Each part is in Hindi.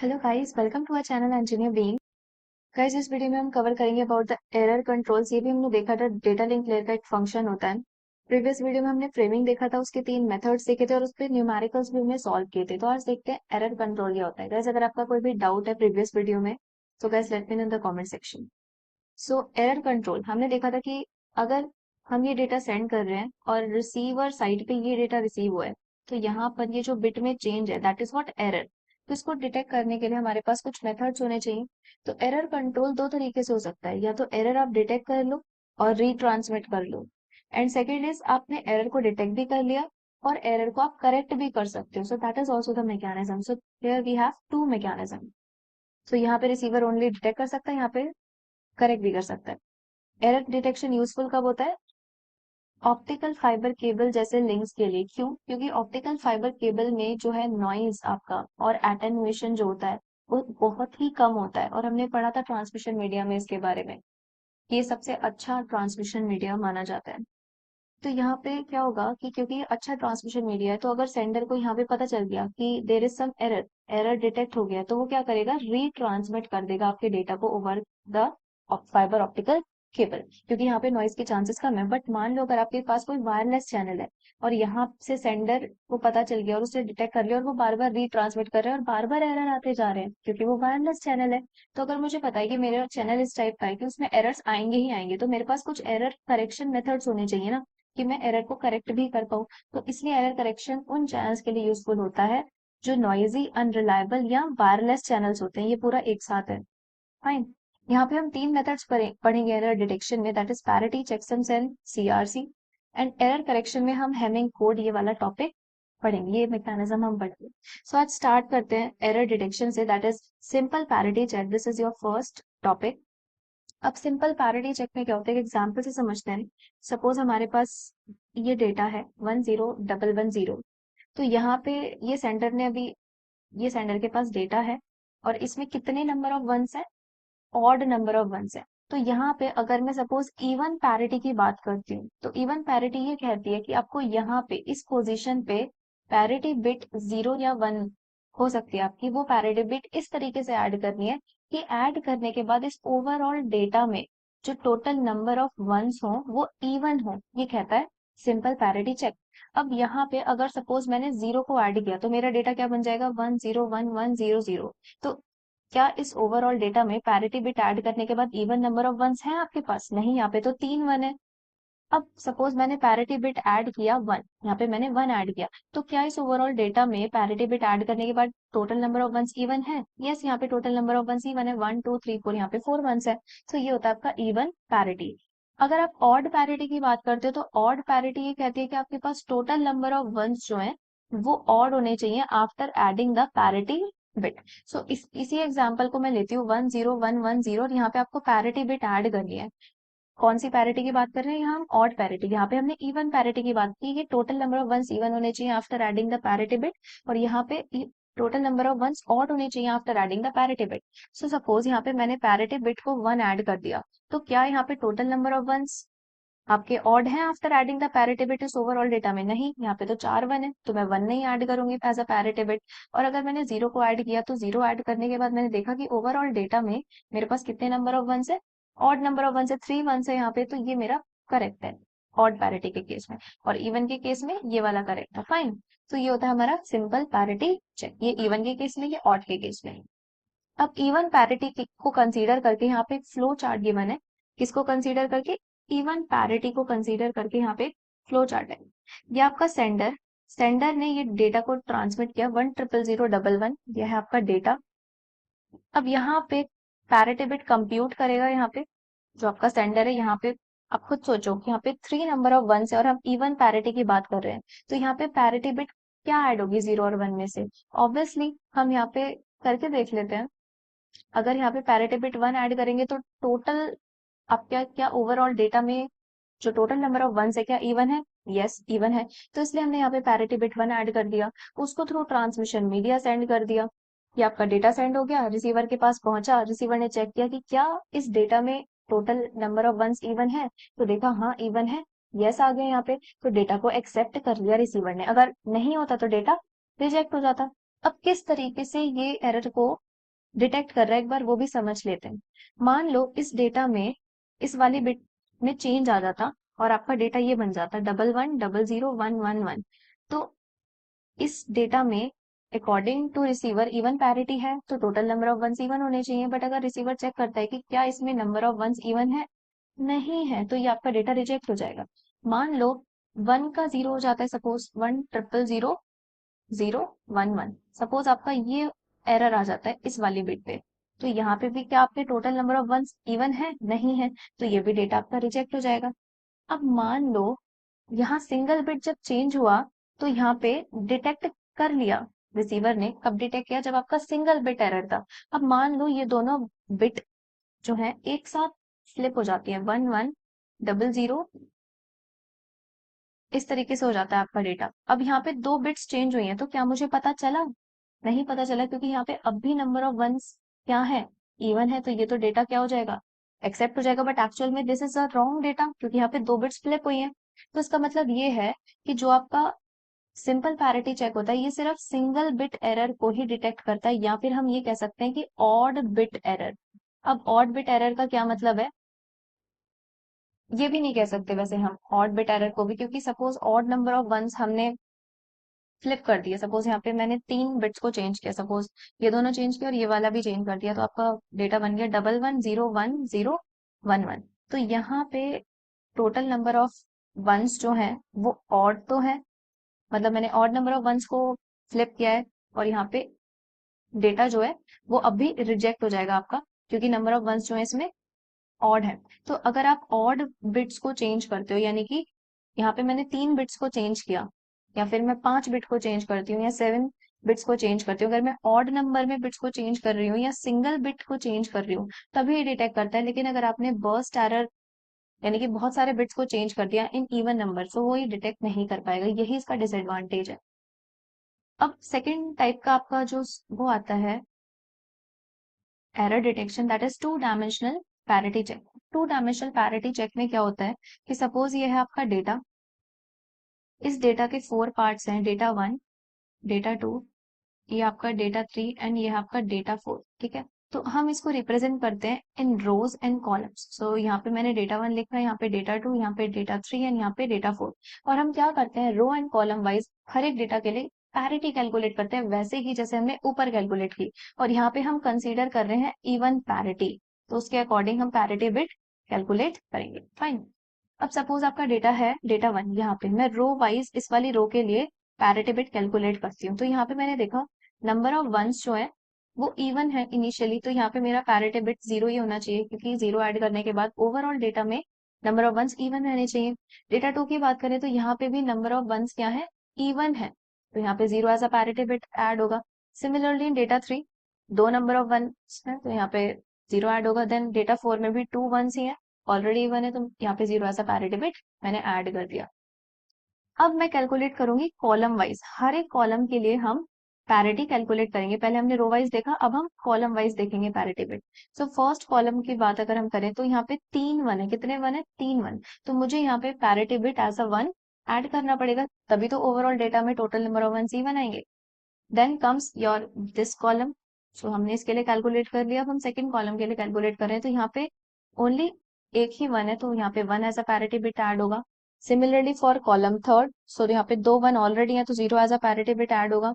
Hello guys, welcome to our channel Engineer Being. Guys, इस वीडियो में हम कवर करेंगे अबाउट द एरर कंट्रोल्स। ये भी हमने देखा था, डेटा लिंक लेयर का एक फंक्शन होता है। प्रीवियस वीडियो में हमने फ्रेमिंग देखा था, उसके 3 मेथड्स देखे थे और उस पे न्यूमेरिकल्स भी हमने सॉल्व किए थे। तो आज देखते हैं एरर कंट्रोल क्या होता है। गाइस, अगर आपका कोई भी डाउट है प्रीवियस वीडियो में तो guys let me know in the comment section. So error control हमने देखा था कि अगर हम ये डेटा सेंड कर रहे हैं और रिसीवर साइड पे ये डेटा रिसीव हुआ है, तो यहाँ पर ये जो बिट में चेंज है दैट इज व्हाट एरर। तो इसको डिटेक्ट करने के लिए हमारे पास कुछ मेथड्स होने चाहिए। तो एरर कंट्रोल 2 तरीके से हो सकता है, या तो एरर आप डिटेक्ट कर लो और रीट्रांसमिट कर लो, एंड सेकेंड इज आपने एरर को डिटेक्ट भी कर लिया और एरर को आप करेक्ट भी कर सकते हो। So that is also the mechanism. So here we have 2 mechanism. तो यहाँ पे रिसीवर ओनली डिटेक्ट कर सकता है, यहाँ पे करेक्ट भी कर सकता है। एरर डिटेक्शन यूजफुल कब होता है? ऑप्टिकल फाइबर केबल जैसे लिंक्स के लिए। क्यों? क्योंकि ऑप्टिकल फाइबर केबल में जो है नॉइज आपका और एटेन्युएशन जो होता है वो बहुत ही कम होता है। और हमने पढ़ा था ट्रांसमिशन मीडिया में इसके बारे में, ये सबसे अच्छा ट्रांसमिशन मीडिया माना जाता है। तो यहाँ पे क्या होगा कि क्योंकि ये अच्छा ट्रांसमिशन मीडिया है, तो अगर सेंडर को यहाँ पे पता चल गया कि there is some error, error detect हो गया, तो वो क्या करेगा, रीट्रांसमिट कर देगा आपके डेटा को over the fibre optical cable, क्योंकि यहाँ पे नॉइज के चांसेस कम है। बट मान लो अगर आपके पास कोई वायरलेस चैनल है और यहाँ से सेंडर को पता चल गया और उसने डिटेक्ट कर लिया और वो बार बार रीट्रांसमिट कर रहे हैं और बार बार एरर आते जा रहे हैं क्योंकि वो वायरलेस चैनल है। तो अगर मुझे पता है कि मेरा चैनल इस टाइप का है कि उसमें एरर्स आएंगे ही आएंगे, तो मेरे पास कुछ एरर करेक्शन मेथड्स होने चाहिए ना, कि मैं एरर को करेक्ट भी कर पाऊँ। तो इसलिए एरर करेक्शन उन चैनल्स के लिए यूजफुल होता है जो नॉइजी, अनरिलायबल या वायरलेस चैनल्स होते हैं। ये पूरा एक साथ है। फाइन। यहाँ पे हम 3 मेथड्स पढ़ेंगे एरर डिटेक्शन में, that is parity, checksums and CRC. And error correction में हम हेमिंग कोड ये वाला टॉपिक पढ़ेंगे, ये मैकेनिज्म हम पढ़ेंगे। सो आज स्टार्ट करते हैं एरर डिटेक्शन से, that is simple parity check. This is your first topic. अब सिंपल पैरिटी चेक में क्या होता है, एक एग्जाम्पल से समझते हैं। सपोज हमारे पास ये डेटा है 10110। तो यहाँ पे ये सेंडर ने अभी, ये सेंडर के पास डेटा है और इसमें कितने नंबर ऑफ वंस है, ऑड नंबर ऑफ वंस है। तो यहाँ पे अगर मैं सपोज इवन पैरिटी की बात करती हूँ, तो इवन पैरिटी ये कहती है कि आपको यहाँ पे इस पोजीशन पे पैरिटी बिट 0 या 1 हो सकती है आपकी, वो पैरिटी बिट इस तरीके से ऐड करनी है कि ऐड करने के बाद इस ओवरऑल डेटा में जो टोटल नंबर ऑफ वंस हो वो इवन हो। ये कहता है सिंपल पैरिटी चेक। अब यहाँ पे अगर सपोज मैंने 0 को ऐड किया तो मेरा डेटा क्या बन जाएगा, 1011100। तो क्या इस ओवरऑल डेटा में पैरिटी बिट ऐड करने के बाद इवन नंबर ऑफ वंस हैं आपके पास? नहीं, यहाँ पे तो 3 1 है। अब सपोज मैंने पैरिटी बिट ऐड किया 1, यहाँ पे मैंने 1 ऐड किया, तो क्या इस ओवरऑल डेटा में पैरिटी बिट ऐड करने के बाद total number of ones even है? यस, यहाँ पे total number of ones even है, 1 2 3 4, यहाँ पे 4 वंस है। तो ये होता है आपका इवन पैरिटी। अगर आप ऑड पैरिटी की बात करते हो तो ऑड पैरिटी ये कहती है कि आपके पास टोटल नंबर ऑफ वंस जो है वो ऑड होने चाहिए after adding the parity bit. So इसी एग्जांपल को मैं लेती हूँ 10110 और यहाँ पे आपको पैरिटी बिट ऐड करनी है। कौन सी पैरिटी की बात कर रहे हैं यहाँ हम? Odd parity. यहाँ पे हमने इवन पैरिटी की बात की, ये total number of ones even होने चाहिए after adding the parity bit, और यहाँ पे total number of ones odd होने चाहिए after adding the parity bit. So suppose यहाँ पे मैंने पैरिटी बिट को 1 ऐड कर दिया, तो क्या यहाँ पे टोटल नंबर ऑफ वंस आपके ऑड है after adding the parity bit इस ओवरऑल डेटा में? नहीं, यहाँ पे तो 4 1 है, तो मैं 1 नहीं ऐड करूंगी एज अ पैरिटी बिट। और अगर मैंने 0 को ऐड किया तो 0 ऐड करने के बाद मैंने देखा कि ओवरऑल डेटा में मेरे पास कितने नंबर ऑफ वंस है, ऑड नंबर ऑफ वंस है, 3 वंस है यहाँ पे, तो ये मेरा करेक्ट है ऑड पैरिटी के केस में। और इवन के केस में ये वाला करेक्ट है। फाइन। तो ये होता है हमारा सिंपल पैरिटी चेक, ये इवन के केस में, ये ऑड के केस में। अब इवन पैरिटी को कंसीडर करके यहाँ पे एक फ्लो चार्ट गिवन है। किसको कंसीडर करके? इवन पैरिटी को कंसीडर करके यहाँ पे फ्लो चार्ट है। ये आपका सेंडर, सेंडर ने ये डेटा को ट्रांसमिट किया 1000011, यह है आपका डेटा। अब यहाँ पे पैरिटी बिट कंप्यूट करेगा, यहाँ पे जो आपका सेंडर है, यहाँ पे आप खुद सोचो कि यहाँ पे 3 नंबर ऑफ वंस है और हम इवन पैरिटी की बात कर रहे हैं, तो यहाँ पे पैरिटी बिट क्या ऐड होगी 0 और 1 में से? ऑब्वियसली हम यहाँ पे करके देख लेते हैं। अगर यहाँ पे पैरिटी बिट 1 ऐड करेंगे तो टोटल आप क्या क्या ओवरऑल डेटा में जो टोटल नंबर ऑफ वंस है क्या इवन है? यस, इवन है। तो इसलिए हमने यहाँ पे पैरिटी बिट 1 ऐड कर दिया, उसको थ्रू ट्रांसमिशन मीडिया सेंड कर दिया। ये आपका डेटा सेंड हो गया, रिसीवर के पास पहुंचा, रिसीवर ने चेक किया कि क्या इस डेटा में total number of ones even है, तो देखा हाँ इवन है, यस आ गया यहाँ पे, तो डेटा को एक्सेप्ट कर लिया रिसीवर ने। अगर नहीं होता तो डेटा रिजेक्ट हो जाता। अब किस तरीके से ये एरर को डिटेक्ट कर रहा है, एक बार वो भी समझ लेते हैं। मान लो इस डेटा में इस वाली बिट में चेंज आ जाता और आपका डेटा ये बन जाता 11001111। तो इस डेटा में according to receiver even parity है, तो total number of ones even होने चाहिए। बट अगर रिसीवर चेक करता है कि क्या इसमें नंबर ऑफ वंस इवन है, नहीं है, तो ये आपका डेटा रिजेक्ट हो जाएगा। मान लो 1 का 0 हो जाता है, सपोज 1000011, सपोज आपका ये एरर आ जाता है इस वाली बिट पे, तो यहाँ पे भी क्या आपके total number of ones even है, नहीं है, तो ये भी डेटा आपका रिजेक्ट हो जाएगा। अब मान लो यहाँ सिंगल बिट जब चेंज हुआ, तो यहाँ पे डिटेक्ट कर लिया रिसीवर ने। कब डिटेक्ट किया? जब आपका सिंगल बिट एरर था। अब मान लो ये दोनों बिट जो है एक साथ फ्लिप हो जाती है, 1100, इस तरीके से हो जाता है आपका डेटा। अब यहाँ पे दो बिट्स चेंज हुई हैं, तो क्या मुझे पता चला? नहीं पता चला, क्योंकि यहाँ पे अब भी नंबर ऑफ वंस क्या है, इवन है, तो ये तो डेटा क्या हो जाएगा, एक्सेप्ट हो जाएगा। बट एक्चुअल में this is a wrong data, क्योंकि यहाँ पे दो बिट्स फ्लिप हुई हैं। तो इसका मतलब ये है कि जो आपका सिंपल पैरिटी चेक होता है, ये सिर्फ सिंगल बिट एरर को ही डिटेक्ट करता है, या फिर हम ये कह सकते हैं कि ऑड बिट एरर। अब ऑड बिट एरर का क्या मतलब है, ये भी नहीं कह सकते वैसे हम ऑड बिट एरर को भी, क्योंकि suppose odd number of ones हमने फ्लिप कर दिया, सपोज यहाँ पे मैंने 3 बिट्स को चेंज किया, सपोज ये दोनों चेंज किया और ये वाला भी चेंज कर दिया, तो आपका डेटा बन गया 11101011। तो यहाँ पे टोटल नंबर ऑफ वंस जो है वो ऑड तो है, मतलब मैंने ऑड नंबर ऑफ वंस को फ्लिप किया है, और यहाँ पे डेटा जो है वो अब भी रिजेक्ट हो जाएगा आपका, क्योंकि नंबर ऑफ वंस जो है इसमें ऑड है। तो अगर आप ऑड बिट्स को चेंज करते हो, यानी कि यहाँ पे मैंने 3 बिट्स को चेंज किया, या फिर मैं 5 बिट को चेंज करती हूँ, या 7 बिट्स को चेंज करती हूँ, अगर मैं ऑड नंबर में बिट्स को चेंज कर रही हूँ या सिंगल बिट को चेंज कर रही हूँ, तभी ये डिटेक्ट करता है। लेकिन अगर आपने बर्स्ट एरर, यानी कि बहुत सारे बिट्स को चेंज कर दिया इन इवन नंबर, तो वो ये डिटेक्ट नहीं कर पाएगा, यही इसका डिसएडवांटेज है। अब सेकेंड टाइप का आपका जो वो आता है error detection, that is two dimensional parity check. Two dimensional parity check में क्या होता है कि सपोज ये है आपका डेटा, इस डेटा के 4 पार्ट्स हैं, डेटा 1, डेटा 2, ये आपका डेटा 3 एंड ये है आपका डेटा 4। ठीक है, तो हम इसको रिप्रेजेंट करते हैं इन रोज एंड कॉलम्स। सो यहाँ पे मैंने डेटा 1 लिखा है, यहाँ पे डेटा 2, यहाँ पे डेटा 3 एंड यहाँ पे डेटा 4। और हम क्या करते हैं, रो एंड कॉलम वाइज हर एक डेटा के लिए पैरिटी कैलकुलेट करते हैं, वैसे ही जैसे हमने ऊपर कैलकुलेट की। और यहाँ पे हम कंसीडर कर रहे हैं इवन पैरिटी, तो उसके अकॉर्डिंग हम पैरिटी बिट कैलकुलेट करेंगे। फाइन। अब सपोज आपका डेटा है डेटा 1, यहाँ पे मैं रो वाइज इस वाली रो के लिए पैरिटी बिट कैलकुलेट करती हूँ। तो यहाँ पे मैंने देखा नंबर ऑफ वंस जो है वो इवन है इनिशियली, तो यहाँ पे मेरा पैरिटी बिट 0 ही होना चाहिए, क्योंकि 0 ऐड करने के बाद ओवरऑल डेटा में नंबर ऑफ वंस इवन रहने चाहिए। डेटा 2 की बात करें तो यहाँ पे भी नंबर ऑफ वंस क्या है, इवन है, तो यहाँ पे 0 as a parity bit add होगा। सिमिलरली डेटा 3 दो नंबर ऑफ वंस है, तो यहाँ पे 0 ऐड होगा। देन डेटा 4 में भी 2 वंस ही है, ऑलरेडी इवन है, तो यहाँ पे 0 एज अ पैरिटी बिट मैंने ऐड कर दिया। अब मैं कैलकुलेट करूंगी कॉलम वाइज, हर एक कॉलम के लिए हम पैरिटी कैलकुलेट करेंगे। पहले हमने रो वाइज देखा, अब हम कॉलम वाइज देखेंगे parity bit. So first column की बात अगर हम करें तो यहाँ पे 3 1 है, कितने 1 है, 3 1। तो मुझे यहाँ पे parity bit as a 1 add करना पड़ेगा, तभी तो ओवरऑल डेटा में टोटल नंबर ऑफ 1 इवन आएंगे। Then comes your this column, so हमने इसके लिए कैलकुलेट कर लिया। अब हम सेकंड कॉलम के लिए कैलकुलेट कर रहे हैं, तो यहाँ पे ओनली एक ही 1 है, तो यहाँ पे 1 as a parity bit add होगा। Similarly for column third, so यहाँ पे 2 1 ऑलरेडी है, तो 0 as a parity bit add होगा।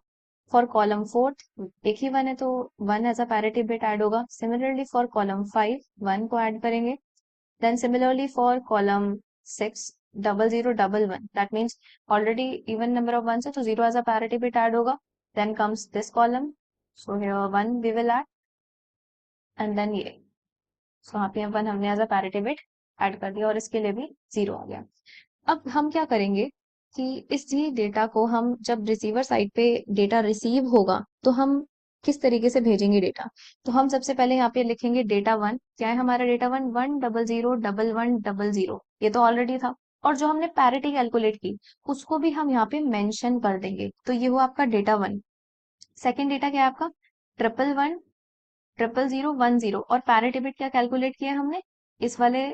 फॉर कॉलम फोर्थ एक ही 1 है, तो 1 as a parity bit add होगा। सिमिलरली फॉर कॉलम 5 1 को ऐड करेंगे। Then similarly for column 6 0011, that means already even number of 1 है, तो 0 as a parity bit add होगा। Then comes this column. So here 1 we will add, and then ये, so यहाँ पे 1 हमने as a parity bit add कर दिया, और इसके लिए भी 0 आ गया। अब हम क्या करेंगे कि इसी डेटा को हम जब रिसीवर साइड पे डेटा रिसीव होगा, तो हम किस तरीके से भेजेंगे डेटा। तो हम सबसे पहले यहाँ पे लिखेंगे डेटा 1, क्या है हमारा डेटा 1, 1001100, ये तो ऑलरेडी था। और जो हमने पैरिटी कैलकुलेट की उसको भी हम यहाँ पे मेंशन कर देंगे, तो ये हुआ आपका डेटा 1। सेकेंड डेटा क्या है आपका, 111 0010, और पैरिटी बिट क्या कैलकुलेट किया हमने इस वाले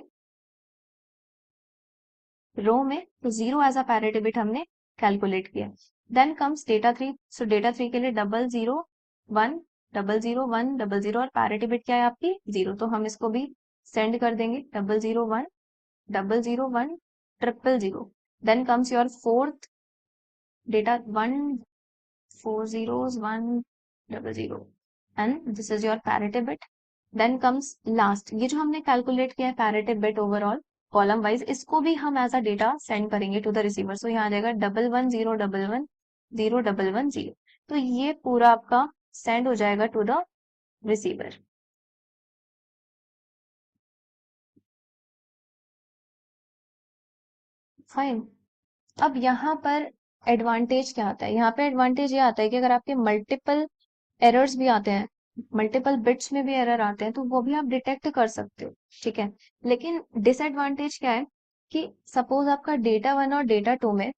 रो में, तो 0 एज अ पैरिटी बिट हमने कैलकुलेट किया। Then comes data 3, so data 3 के लिए 0011, 00100 और पैरिटी बिट क्या है आपकी 0, तो हम इसको भी सेंड कर देंगे 00100100000। Then comes your fourth data 1400100 and this is your parity bit. Then comes last, ये जो हमने कैलकुलेट किया है parity bit overall column wise, इसको भी हम एज अ डेटा सेंड करेंगे टू द रिसीवर। सो यहाँ आ जाएगा 1101110110। तो ये पूरा आपका सेंड हो जाएगा टू द रिसीवर। फाइन। अब यहाँ पर एडवांटेज क्या आता है, यहाँ पे एडवांटेज ये आता है कि अगर आपके मल्टीपल एरर्स भी आते हैं, मल्टीपल बिट्स में भी एरर आते हैं, तो वो भी आप डिटेक्ट कर सकते हो, ठीक है। लेकिन डिसएडवांटेज क्या है कि सपोज आपका डेटा 1 और डेटा 2 में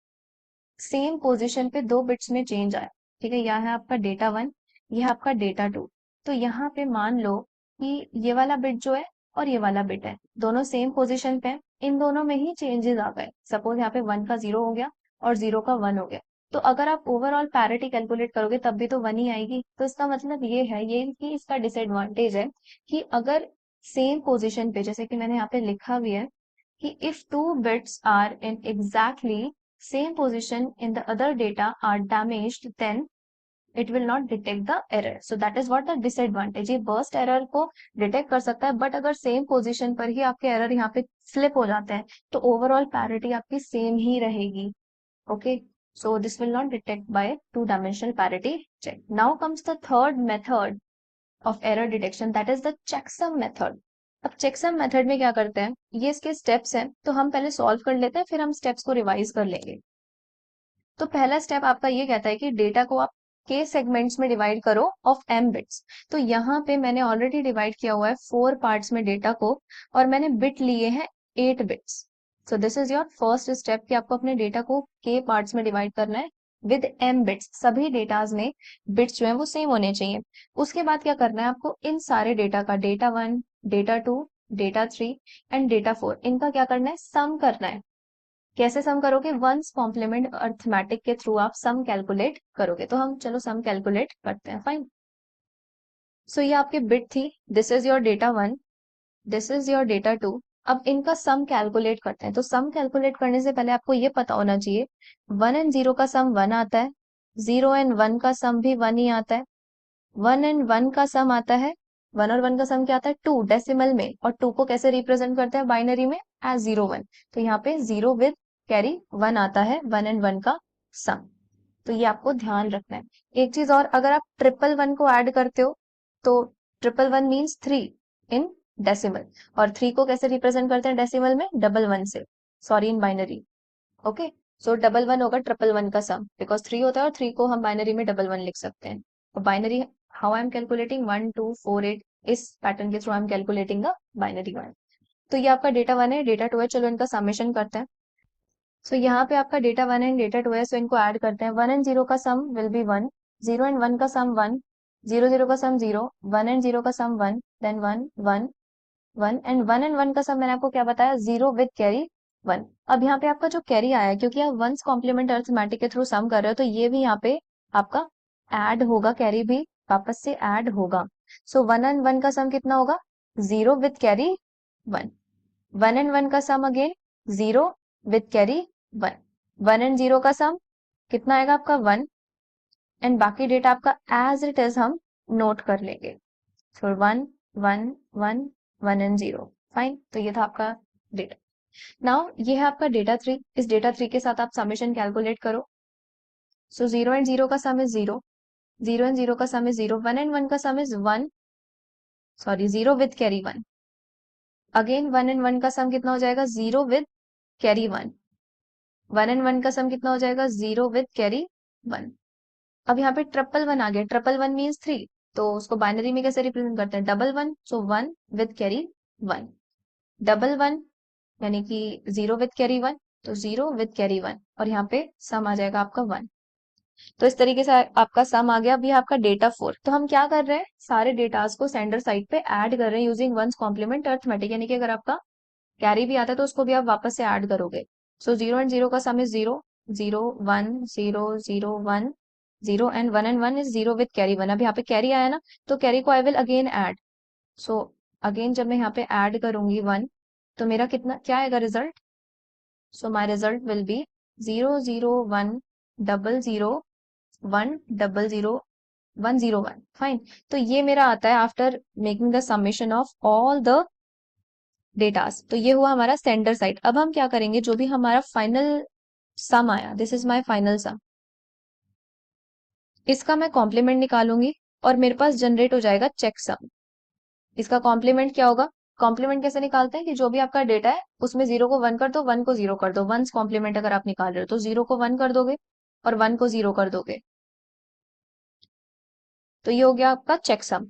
सेम पोजीशन पे 2 बिट्स में चेंज आया, ठीक है, यहाँ है आपका डेटा 1, यह आपका डेटा 2। तो यहाँ पे मान लो कि ये वाला बिट जो है और ये वाला बिट है, दोनों सेम पोजीशन पे हैं, इन दोनों में ही चेंजेस आ गए। सपोज यहाँ पे 1 का 0 हो गया और 0 का 1 हो गया, तो अगर आप ओवरऑल पैरिटी कैलकुलेट करोगे तब भी तो 1 ही आएगी। तो इसका मतलब ये है, ये कि इसका डिसएडवांटेज है कि अगर सेम पोजीशन पे, जैसे कि मैंने यहाँ पे लिखा भी है कि if two bits are in exactly same position in the other data are damaged, then it will not detect the error. So that is what the disadvantage. ये burst error को detect कर सकता है, but अगर same position पर ही आपके error यहाँ पे flip हो जाते हैं, तो overall parity आपकी same ही रहेगी। Okay, so this will not detect by two-dimensional parity check. Now comes the third method of error detection, that is the checksum method. अब चेकसम मेथड में क्या करते हैं, ये इसके स्टेप्स हैं, तो हम पहले सॉल्व कर लेते हैं, फिर हम स्टेप्स को रिवाइज कर लेंगे। तो पहला स्टेप आपका ये कहता है कि डेटा को आप के सेगमेंट्स में डिवाइड करो ऑफ m बिट्स। तो यहाँ पे मैंने ऑलरेडी डिवाइड किया हुआ है 4 पार्ट्स में डेटा को, और मैंने बिट लिए हैं 8 bits. So this is your first step कि आपको अपने डेटा को के पार्ट्स में डिवाइड करना है विद m बिट्स। सभी डेटाज में बिट्स जो है वो सेम होने चाहिए। उसके बाद क्या करना है आपको, इन सारे डेटा का data 1, data 2, data 3 and data 4, इनका क्या करना है, सम करना है। कैसे सम करोगे, वंस कॉम्प्लीमेंट अर्थमेटिक के थ्रू आप सम कैलकुलेट करोगे। तो हम चलो सम कैलकुलेट करते हैं। फाइन। सो ये आपकी बिट थी, this is your data 1, this is your data 2। अब इनका सम कैलकुलेट करते हैं। तो सम कैलकुलेट करने से पहले आपको ये पता होना चाहिए 1 एंड 0 का सम 1 आता है, 0 एंड 1 का सम भी 1 ही आता है, 1 एंड 1 का सम आता है, 1 और 1 का सम क्या आता है 2 डेसिमल में, और 2 को कैसे रिप्रेजेंट करते हैं बाइनरी में, एज 0 1। तो यहाँ पे 0 विद कैरी 1 आता है, 1 एंड 1 का सम। तो ये आपको ध्यान रखना है। एक चीज और, अगर आप 111 को ऐड करते हो तो 111 मीन्स 3 इन डेसिमल, और 3 को कैसे रिप्रेजेंट करते हैं डेसिमल में, 11 से, सॉरी इन बाइनरी। ओके, सो 11 होगा 111 का सम, बिकॉज 3 होता है और 3 को हम बाइनरी में 11 लिख सकते हैं। और binary how I am calculating 1 2 4 8, इस पैटर्न के through I am calculating the binary one. तो ये आपका डेटा 1 है, डेटा 2 है, चलो इनका समेशन करते हैं। सो यहाँ पे आपका डेटा 1 एंड डेटा 2 है, सो इनको ऐड करते हैं। 1 एंड 0 का सम विल बी 1, 0 एंड 1 का सम 1, 0 0 का सम 0, 1 एंड 0 का सम 1, देन 1 1 1 एंड 1 एंड 1 का सम मैंने आपको क्या बताया, 0 विद कैरी 1। अब यहाँ पे आपका जो कैरी आया है, क्योंकि आप वंस कॉम्प्लीमेंट अरिथमेटिक के थ्रू सम कर रहे हो, तो ये भी यहाँ पे आपका ऐड होगा, कैरी भी वापस से ऐड होगा। सो 1 एंड 1 का सम कितना होगा, 0 विद कैरी 1, 1 एंड 1 का सम अगेन 0 विद कैरी 1, 1 एंड 0 का सम कितना आएगा आपका 1, एंड बाकी डेटा आपका एज इट इज हम नोट कर लेंगे। सो 1 1 1 1 एंड 0। फाइन, तो ये था आपका डेटा। नाउ ये है आपका डेटा 3, इस डेटा 3 के साथ आप समेशन कैलकुलेट करो। सो 0 एंड 0 का सम इज 0, 0 एंड 0 का सम इज 0, 1 एंड 1 का सम is 1, sorry 0 with carry 1। Again 1 and 1 का सम कितना हो जाएगा, 0 विद कैरी 1, 1 एंड 1 का सम कितना हो जाएगा, 0 विद कैरी 1। अब यहाँ पे 111 आ गया, 111 मीन्स 3, तो उसको बाइनरी में कैसे रिप्रेजेंट करते हैं, 1 1, सो 1 विद कैरी 1, 1 1 यानी कि 0 विद कैरी 1, तो 0 विद कैरी 1, और यहाँ पे सम आ जाएगा आपका 1। तो इस तरीके से आपका सम आ गया। अभी आपका डेटा 4, तो हम क्या कर रहे हैं, सारे डेटास को सेंडर साइड पे ऐड कर रहे हैं यूजिंग वंस कॉम्प्लीमेंट अरिथमेटिक, यानी कि अगर आपका कैरी भी आता है तो उसको भी आप वापस से ऐड करोगे। सो 0 एंड 0 का सम is 0, 0 1 0 0 1 0 and 1 is 0 with carry 1। अब यहाँ पे कैरी आया ना, तो कैरी को I will again add. So again जब मैं यहाँ पे ऐड करूंगी 1, तो मेरा कितना क्या आएगा result? So my result will be 0 0 1 0 0 1 0 1 fine. तो ये मेरा आता है after making the summation of all the datas. तो ये हुआ हमारा सेंडर साइड। अब हम क्या करेंगे, जो भी हमारा फाइनल सम आया, दिस इज माय फाइनल सम, इसका मैं कॉम्प्लीमेंट निकालूंगी और मेरे पास जनरेट हो जाएगा चेक सम। इसका कॉम्प्लीमेंट क्या होगा? कॉम्प्लीमेंट कैसे निकालते हैं कि जो भी आपका डेटा है उसमें 0 को 1 कर दो, 1 को 0 कर दो। वंस कॉम्प्लीमेंट अगर आप निकाल रहे हो तो 0 को 1 कर दोगे और 1 को 0 कर दोगे। तो ये हो गया आपका चेक सम।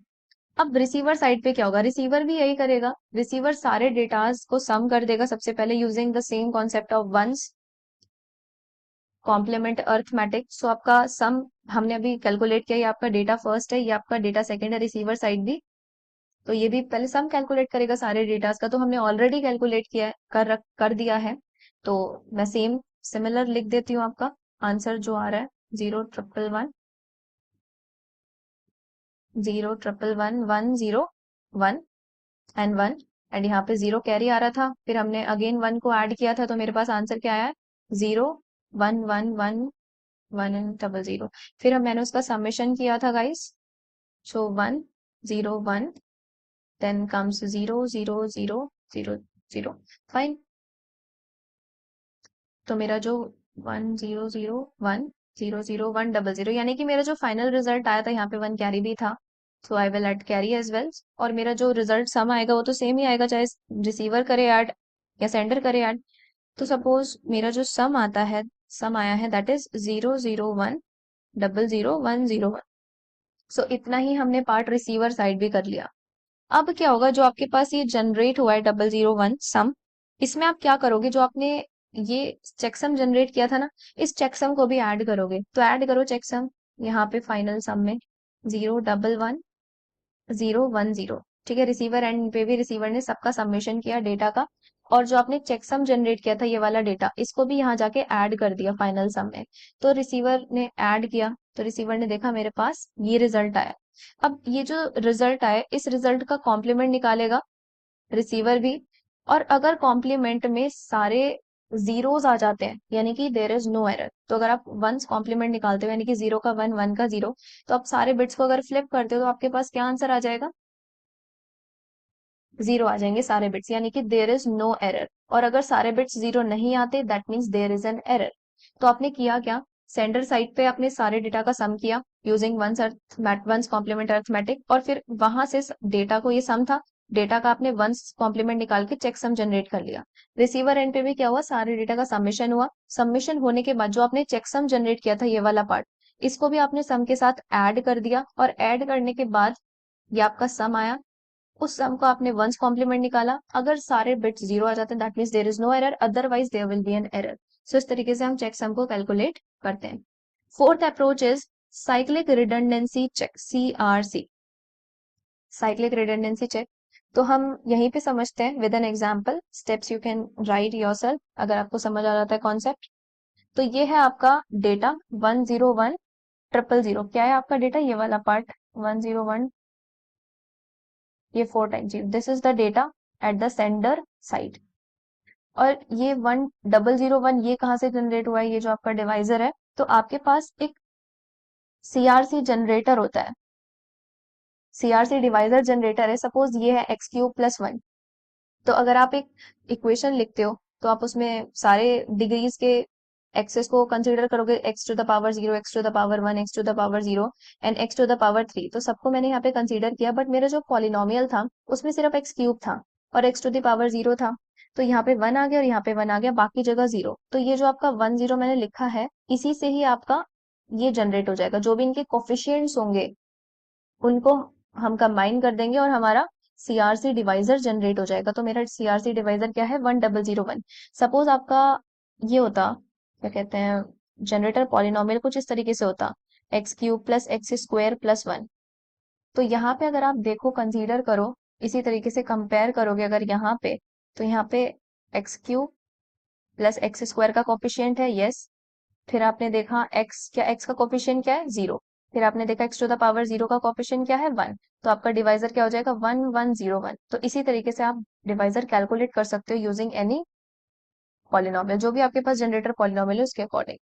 अब रिसीवर साइड पे क्या होगा? रिसीवर भी यही करेगा। रिसीवर सारे डेटास को सम कर देगा सबसे पहले using the same concept of ones complement arithmetic. So आपका सम हमने अभी कैलकुलेट किया, ये आपका डेटा फर्स्ट है, ये आपका डेटा सेकंड है, रिसीवर साइड भी। तो ये भी पहले सम कैलकुलेट करेगा सारे डेटास का, तो हमने ऑलरेडी कैलकुलेट किया है, कर दिया है। तो मैं सिमिलर लिख देती हूँ आपका आंसर जो आ रहा है 0 1 1 0 1 1 0 1 एंड 1। एंड यहाँ पे 0 कैरी आ रहा था, फिर हमने अगेन 1 को ऐड किया था, तो मेरे पास आंसर क्या आया? 0 1 1 1 1 0। फिर मैंने उसका समेशन किया था गाइस। सो 1 0 1, देन कम्स 0 0 0 0 0 फाइन। तो मेरा जो 1 0 0 1 0 0 1 0 0 यानी कि मेरा जो फाइनल रिजल्ट आया था, यहाँ पे 1 कैरी भी था, so I will add carry as well. और मेरा जो रिजल्ट सम आएगा वो तो सेम ही आएगा, चाहे रिसीवर करे ऐड या सेंडर करे ऐड। तो सपोज मेरा जो सम आया है दैट इज 0 0 1 0 0 1 0 1। सो इतना ही हमने पार्ट रिसीवर साइड भी कर लिया। अब क्या होगा, जो आपके पास ये जनरेट हुआ है 0 0 1 सम, इसमें आप क्या करोगे? जो आपने ये चेकसम जनरेट किया था ना, इस चेकसम को भी ऐड करोगे। तो ऐड करो चेकसम यहाँ पे फाइनल सम में 0 1 1 0 1 0। ठीक है, रिसीवर एंड पे भी रिसीवर ने सबका सबमिशन किया डेटा का, और जो आपने चेकसम जनरेट किया था ये वाला डेटा, इसको भी यहाँ जाके ऐड कर दिया फाइनल सम में। तो रिसीवर ने ऐड किया, तो रिसीवर ने देखा मेरे पास ये रिजल्ट आया। अब ये जो रिजल्ट आया, इस रिजल्ट का कॉम्प्लीमेंट निकालेगा रिसीवर भी। और अगर कॉम्प्लीमेंट में सारे जीरोस आ जाते हैं यानी कि देयर इज नो एरर, तो अगर आप वंस कॉम्प्लीमेंट निकालते हो यानी कि 0 का 1 1 का 0, तो आप सारे बिट्स को अगर फ्लिप करते हो तो आपके पास क्या आंसर आ जाएगा? 0 आ जाएंगे सारे बिट्स, यानी कि देयर इज नो एरर। और अगर सारे बिट्स 0 नहीं आते that means there is an error. तो आपने किया क्या? सेंडर साइड पे आपने सारे डेटा का सम किया यूजिंग वंस कॉम्प्लीमेंट अर्थमेटिक, और फिर वहां से डेटा को, ये सम था, डेटा का आपने वंस कॉम्प्लीमेंट निकाल के चेक सम जनरेट कर लिया। रिसीवर एंड पे भी क्या हुआ? सारे डेटा का सबमिशन हुआ। सबमिशन होने के बाद जो आपने चेक सम जनरेट किया था ये वाला पार्ट, इसको भी आपने सम के साथ ऐड कर दिया, और ऐड करने के बाद ये आपका सम आया। उस सम को आपने वंस कॉम्प्लीमेंट निकाला। अगर सारे बिट्स 0 आ जाते हैं that means there is no error, otherwise there will be an error. So इस तरीके से हम चेक सम को कैलकुलेट करते हैं। Fourth approach is cyclic redundancy check, CRC, cyclic redundancy check. तो हम यहीं पे समझते हैं with an example, steps you can write yourself अगर आपको समझ आ जाता है कॉन्सेप्ट। तो ये है आपका डेटा 1 0 1 0 0 क्या है आपका डेटा? ये वाला पार्ट 1 0 1, ये 4 times 0, this is the data at the sender side. और ये 1 0 0 1 ये कहाँ से जनरेट हुआ है? ये जो आपका डिवाइजर है, तो आपके पास एक CRC जनरेटर होता है, CRC डिवाइजर जनरेटर है। सपोज ये है x³ + 1। तो अगर आप एक इक्वेशन लिखते हो तो आप उसमें सारे डिग्रीज के एक्सेस को कंसीडर करोगे, x⁻0, x⁻1, x⁻0 and x⁻3। तो सबको मैंने यहाँ पे कंसीडर किया, बट मेरा जो पॉलिनोमियल था उसमें सिर्फ x³ था और x⁻0 था। तो यहाँ पे 1 आ गया और यहाँ पे 1 आ गया, बाकी जगह 0। तो ये जो आपका 1 0 मैंने लिखा है, इसी से ही आपका ये जनरेट हो जाएगा। जो भी इनके कोफिशियंट्स होंगे उनको हम कंबाइन कर देंगे और हमारा CRC डिवाइजर जनरेट हो जाएगा। तो मेरा CRC डिवाइजर क्या है? 1 0 0 1। सपोज आपका ये होता, क्या कहते हैं, जनरेटर पॉलिनोमियल कुछ इस तरीके से होता, x³ + x² + 1। तो यहाँ पे अगर आप देखो, कंसीडर करो, इसी तरीके से कंपेयर करोगे अगर यहाँ पे, तो यहाँ पे x³ + x² का कोफिशियंट है, यस। फिर आपने देखा एक्स, क्या एक्स का कोफिशिएंट क्या है, 0। फिर आपने देखा एक्स टू द पावर 0 का कोफिशिएंट क्या है, 1। तो आपका डिवाइजर क्या हो जाएगा, 1 1 0 1। तो इसी तरीके से आप डिवाइजर कैलकुलेट कर सकते हो यूजिंग एनी पॉलिनोमियल, जो भी आपके पास जनरेटर पॉलिनोमियल है उसके अकॉर्डिंग।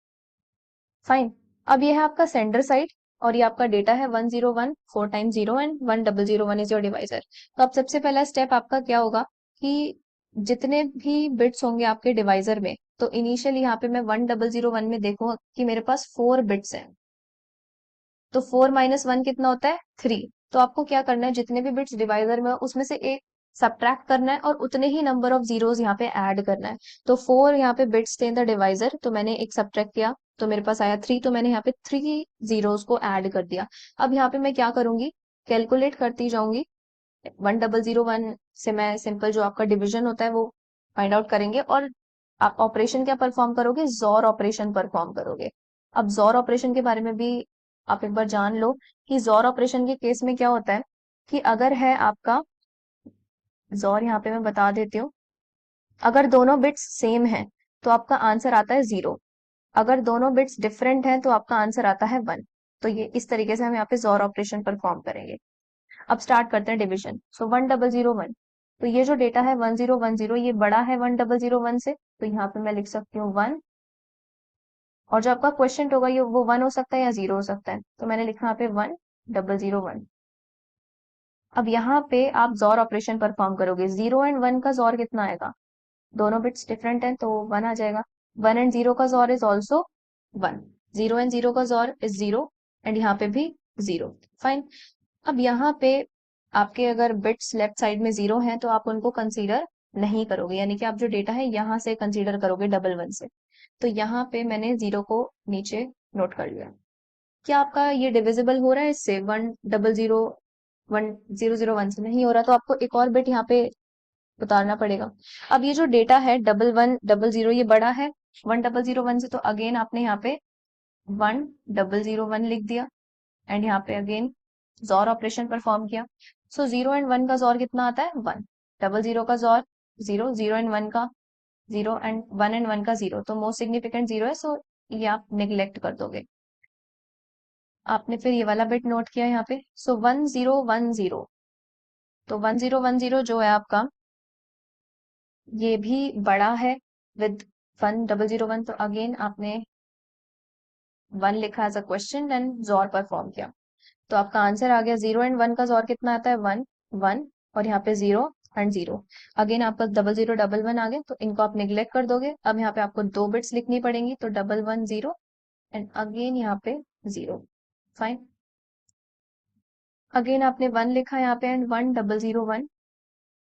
फाइन। अब ये है आपका सेंडर साइड और ये आपका डेटा है 101 4 time 0 and 1001 is your divisor. तो अब सबसे पहला स्टेप आपका क्या होगा कि जितने भी बिट्स होंगे आपके डिवाइजर में, तो इनिशियली यहाँ पे मैं 1001 में देखूंगा कि मेरे पास 4 बिट्स हैं। तो 4 माइनस 1 कितना होता है, 3। तो आपको क्या करना है, जितने भी बिट्स डिवाइजर में हो उसमें से एक सब्ट्रैक्ट करना है और उतने ही नंबर ऑफ जीरोस यहाँ पे ऐड करना है। तो 4 यहाँ पे बिट्स थे इन द डिवाइजर, तो मैंने एक सब्ट्रैक्ट किया तो मेरे पास आया 3, तो मैंने यहाँ पे 3 जीरोस को ऐड कर दिया। अब यहाँ पे मैं क्या करूंगी, कैलकुलेट करती जाऊंगी। 1001 से मैं सिंपल जो आपका डिविजन होता है वो फाइंड आउट करेंगे और आप ऑपरेशन क्या परफॉर्म करोगे, जोर ऑपरेशन परफॉर्म करोगे। अब जोर ऑपरेशन के बारे में भी आप एक बार जान लो कि जोर ऑपरेशन के केस में क्या होता है कि अगर है आपका जोर, यहाँ पे मैं बता देती हूँ, अगर दोनों बिट्स सेम हैं तो आपका आंसर आता है 0। अगर दोनों बिट्स डिफरेंट हैं तो आपका आंसर आता है 1। तो ये इस तरीके से हम यहाँ पे जोर ऑपरेशन परफॉर्म करेंगे। अब स्टार्ट करते हैं डिवीजन। सो 1001, तो ये जो डेटा है 1010 ये बड़ा है 1001 से, तो यहाँ पे मैं लिख सकती हूँ 1। और जो आपका क्वेश्चन होगा ये वो 1 हो सकता है या 0 हो सकता है, तो मैंने लिखा यहाँ पे 1001। अब यहाँ पे आप जोर ऑपरेशन परफॉर्म करोगे, 0 एंड 1 का जोर कितना आएगा, दोनों बिट्स डिफरेंट हैं तो 1 आ जाएगा। 1 एंड 0 का जोर इज ऑल्सो 1। 0 एंड 0 का जोर इज 0 एंड यहाँ पे भी 0। फाइन। अब यहाँ पे आपके अगर बिट्स लेफ्ट साइड में 0 हैं तो आप उनको कंसीडर नहीं करोगे, यानी कि आप जो डेटा है यहाँ से कंसीडर करोगे डबल वन से। तो यहाँ पे मैंने 0 को नीचे नोट कर लिया। क्या आपका ये डिविजिबल हो रहा है इससे, 1001 से नहीं हो रहा, तो आपको एक और बिट यहाँ पे उतारना पड़ेगा। अब ये जो डेटा है 1100 ये बड़ा है 1001 से, तो अगेन आपने यहाँ पे 1001 लिख दिया एंड यहाँ पे अगेन जोर ऑपरेशन परफॉर्म किया। सो 0 एंड 1 का जोर कितना आता है, 1। 00 का जोर 0, 0 एंड 1 का 0 एंड 1 एंड 1 का 0, तो मोस्ट सिग्निफिकेंट 0 है, सो ये आप निग्लेक्ट कर दोगे। आपने फिर ये वाला बिट नोट किया यहाँ पे, सो 1010, तो 1010 जो है आपका ये भी बड़ा है विद 1001, तो अगेन आपने 1 लिखा एज अ क्वेश्चन एंड जोर परफॉर्म किया। तो आपका आंसर आ गया, 0 एंड 1 का जोर कितना आता है, 1 1, और यहाँ पे 0 एंड 0। अगेन आपका 0011 आ गया, तो इनको आप निग्लेक्ट कर दोगे। अब यहाँ पे आपको 2 बिट्स लिखनी पड़ेंगी, तो 110 एंड अगेन यहाँ पे 0। फाइन। अगेन आपने 1 लिखा यहाँ पे एंड 1001,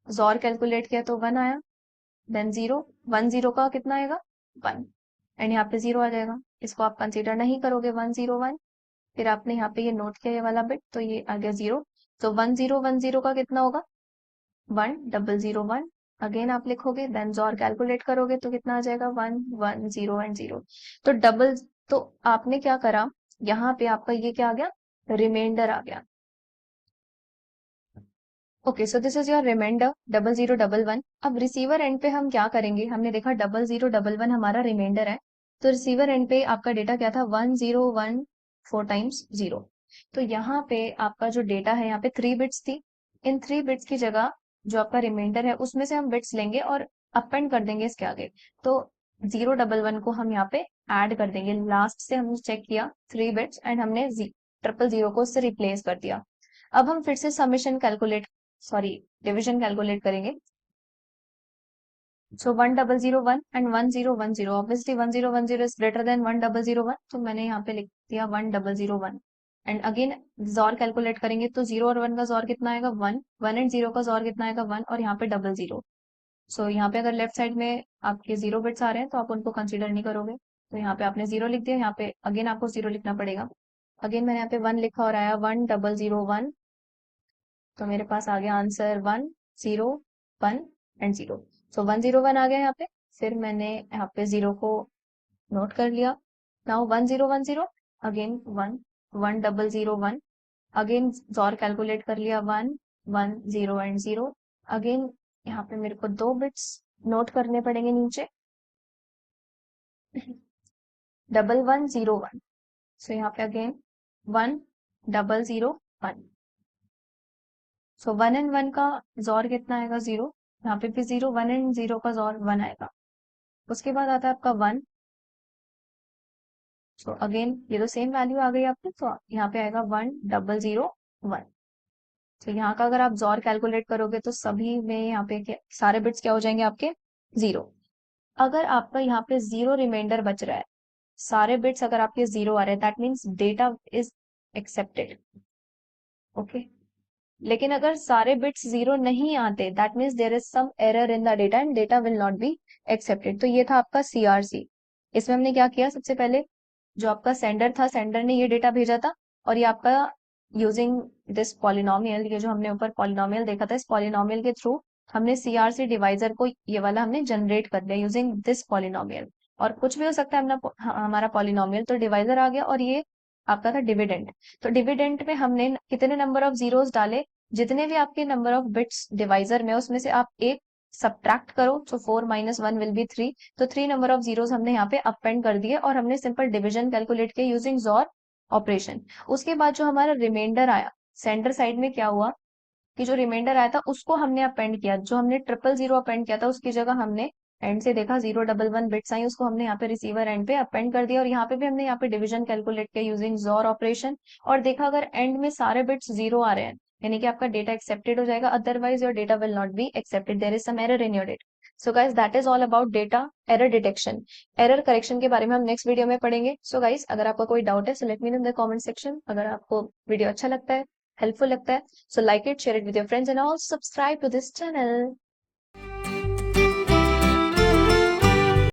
जोर कैलकुलेट किया तो 1 आया, देन 0, 10 का कितना आएगा, 1 एंड यहाँ पे 0 आ जाएगा। इसको आप कंसीडर नहीं करोगे 101। फिर आपने यहाँ पे ये नोट किया ये वाला बिट, तो ये आ गया 0। तो 1010 का कितना होगा, 1001। अगेन आप लिखोगे देन जोर कैलकुलेट करोगे तो कितना आ जाएगा, 110 एंड 0। तो डबल, तो आपने क्या करा, यहाँ पे आपका ये क्या आ गया, रिमाइंडर आ गया। Okay, so this is your reminder 0011। अब रिसीवर एंड पे हम क्या करेंगे, हमने देखा 0011 हमारा रिमाइंडर है, तो रिसीवर एंड पे आपका डेटा क्या था, 1014 टाइम्स 0। तो यहाँ पे आपका जो डेटा है यहाँ पे 3 बिट्स थी, इन 3 बिट्स की जगह जो आपका रिमाइंडर है उसमें से हम बिट्स लेंगे और अपेंड कर देंगे इसके आगे। तो 011 को हम यहाँ पे ऐड कर देंगे, लास्ट से हमने चेक किया 3 बिट्स एंड हमने 000 को उससे रिप्लेस कर दिया। अब हम फिर से summation calculate, sorry division calculate करेंगे। सो 1001 and 1010, obviously 1010 is greater than 1001, तो मैंने यहाँ पे लिख दिया 1001 एंड अगेन जोर कैलकुलेट करेंगे, तो 0 और 1 का जोर कितना आएगा, 1। 1 एंड 0 का जोर कितना आएगा, 1, और यहाँ पे 00। सो यहाँ पे अगर लेफ्ट साइड में आपके 0 बिट्स आ रहे हैं तो आप उनको कंसीडर नहीं करोगे, तो यहाँ पे आपने 0 लिख दिया, यहाँ पे अगेन आपको 0 लिखना पड़ेगा। अगेन मैंने यहाँ पे 1 लिखा और आया 1001, तो मेरे पास आ गया आंसर 101 एंड 0। सो 101 आ गया यहाँ पे, फिर मैंने यहाँ पे 0 को नोट कर लिया। नाउ 1010, अगेन 1001, अगेन जोर कैलकुलेट कर लिया, 110 एंड 0। अगेन यहाँ पे मेरे को 2 बिट्स नोट करने पड़ेंगे नीचे। 1101। सो यहाँ पे अगेन 1001। सो 1 एंड 1 का जोर कितना आएगा? 0। यहाँ पे भी 0, 1 एंड 0 का जोर 1 आएगा। उसके बाद आता है आपका 1। सो अगेन ये तो सेम वैल्यू आ गई आपकी, तो यहाँ पे आएगा 1001। तो यहाँ का अगर आप जोर कैलकुलेट करोगे तो सभी में यहाँ पे सारे बिट्स क्या हो जाएंगे आपके? 0। अगर आपका यहाँ पे 0 रिमाइंडर बच रहा है, सारे बिट्स अगर आपके 0 आ रहे हैं, that means data is accepted. Okay. लेकिन अगर सारे बिट्स 0 नहीं आते, that means there is some error in the data and data will not be accepted. तो ये था आपका सीआरसी। इसमें हमने क्या किया? सबसे पहले जो आपका सेंडर था, सेंडर ने ये डेटा भेजा था, और ये आपका यूजिंग दिस पॉलिनोमियल, ये जो हमने ऊपर पॉलिनोमियल देखा था, इस पॉलिनोमियल के थ्रू हमने सीआरसी डिवाइजर को ये वाला हमने जनरेट कर दिया यूजिंग दिस पॉलिनोमियल। और कुछ भी हो सकता है हमारा पॉलिनोमियल, तो डिवाइजर आ गया, और ये आपका था डिविडेंड। तो डिविडेंड में हमने कितने नंबर ऑफ जीरोस डाले? जितने भी आपके नंबर ऑफ बिट्स डिवाइजर में, उसमें से आप एक सब्ट्रैक्ट करो, तो 4 - 1 विल बी 3। तो 3 नंबर ऑफ जीरोस हमने यहाँ पे अपेंड कर दिए, और हमने सिंपल डिवीजन कैलकुलेट किया यूजिंग जोर ऑपरेशन। उसके बाद जो हमारा रिमाइंडर आया, सेंटर साइड में क्या हुआ कि जो रिमाइंडर आया था उसको हमने अपेंड किया। जो हमने 000 अपेंड किया था उसकी जगह हमने एंड से देखा 011 बिट्स आई, उसको हमने यहाँ पे रिसीवर एंड पे अपेंड कर दिया, और यहाँ पे भी हमने यहाँ पे डिवीजन कैलकुलेट किया यूजिंग जोर ऑपरेशन। और देखा अगर एंड में सारे बिट्स 0 आ रहे हैं, यानी कि आपका डेटा एक्सेप्टेड हो जाएगा, otherwise your data will not be accepted, there is some error in your data. So guys, that is all about data error detection. Error correction के बारे में हम नेक्स्ट वीडियो में पढ़ेंगे। सो गाइस, अगर आपका कोई डाउट है, so let me know in the comment section. अगर आपको वीडियो अच्छा लगता है, हेल्पफुल लगता है, so like it, share it with your friends and also subscribe to this channel.